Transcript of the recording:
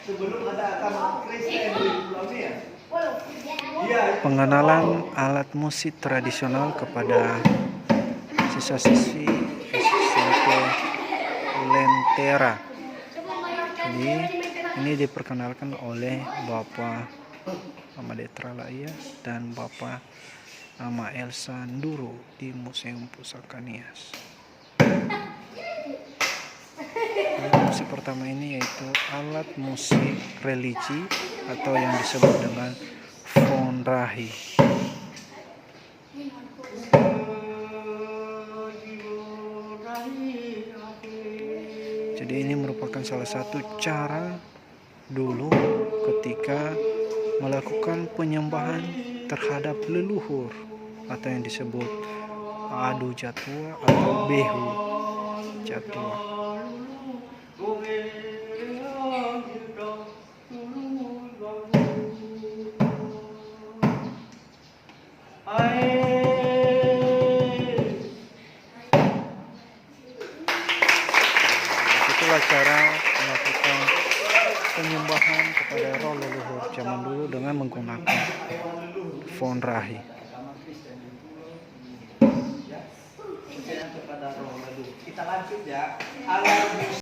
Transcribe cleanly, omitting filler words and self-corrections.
sebelum ada agama Kristen di Pulau ini ya. Iya. Pengenalan alat musik tradisional kepada siswa-siswi SMP Lentera. Jadi ini diperkenalkan oleh Bapak Amadetra Layas dan Bapak nama Elsa Nduru di Museum Pusaka Nias. Alat musik pertama ini yaitu alat musik religi atau yang disebut dengan fonrahi. Jadi ini merupakan salah satu cara dulu ketika melakukan penyembahan terhadap leluhur atau yang disebut adu jatua atau behu jatua. Itulah cara melakukan penyembahan kepada roh leluhur zaman dulu dengan menggunakan fonrahi. Kepada roh leluhur. Kita lanjut ya.